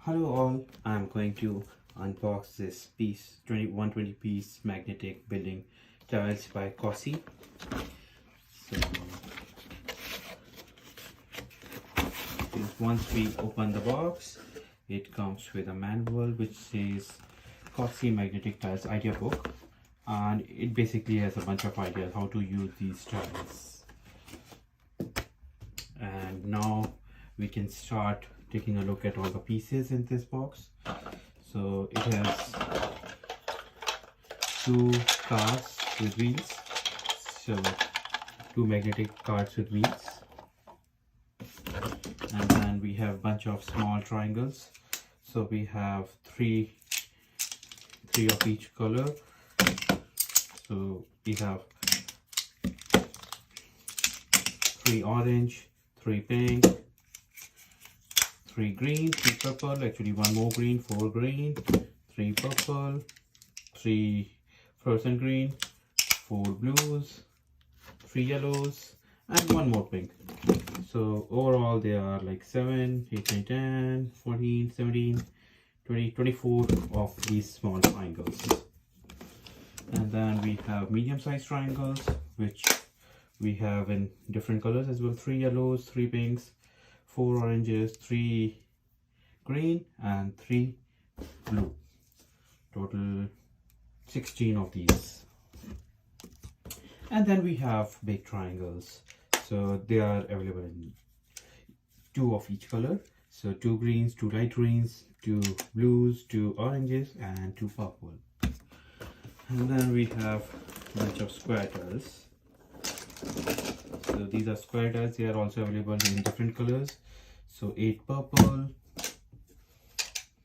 Hello all, I'm going to unbox this piece, 120 piece magnetic building tiles by Cossi. So once we open the box, it comes with a manual which says Cossi magnetic tiles idea book, and it basically has a bunch of ideas how to use these tiles. And now we can start taking a look at all the pieces in this box. So it has two cars with wheels, so two magnetic cars with wheels, and then we have a bunch of small triangles. So we have three of each color. So we have 3 orange, 3 pink, 3 green, 3 purple, actually 1 more green, 4 green, 3 purple, 3 frozen green, 4 blues, 3 yellows, and 1 more pink. So overall there are like 7, 8, 9, 10, 14, 17, 20, 24 of these small triangles. And then we have medium-sized triangles, which we have in different colors as well. 3 yellows, 3 pinks, 4 oranges, 3 green, and 3 blue. Total 16 of these. And then we have big triangles. So they are available in 2 of each color. So 2 greens, 2 light greens, 2 blues, 2 oranges, and 2 purple. And then we have a bunch of square tiles. So these are square tiles. They are also available in different colors. So 8 purple,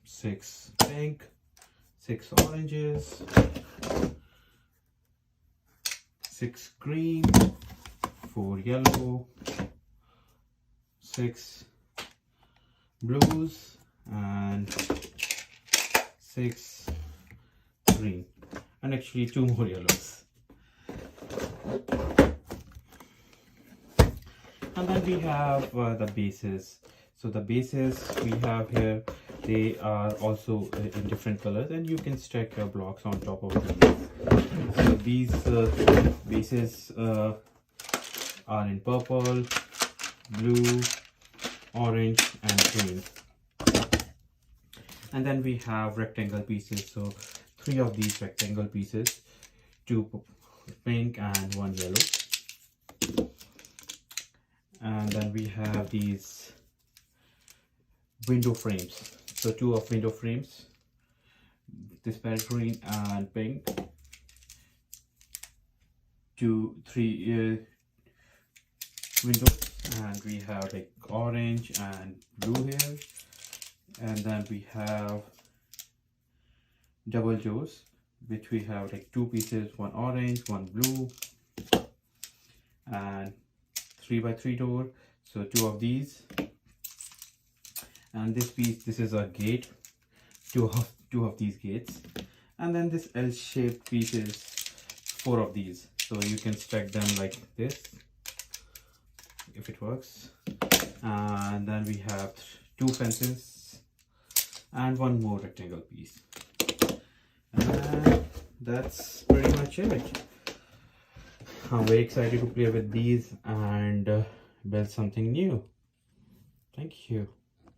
6 pink, 6 oranges, 6 green, 4 yellow, 6 blues, and 6 green, and actually 2 more yellows. And then we have the bases. So the bases we have here, they are also in different colors, and you can stack your blocks on top of these. So these bases are in purple, blue, orange, and green. And then we have rectangle pieces. So 3 of these rectangle pieces, 2 pink and 1 yellow. And then we have these window frames. So 2 of window frames, this parrot green and pink, 3 windows, and we have like orange and blue here. And then we have double doors, which we have like 2 pieces, 1 orange, 1 blue, and 3 by 3 door, so 2 of these. And this piece, this is a gate, 2 of these gates. And then this L-shaped piece is 4 of these, so you can stack them like this if it works. And then we have 2 fences and 1 more rectangle piece, and that's pretty much it. I'm very excited to play with these and build something new. Thank you.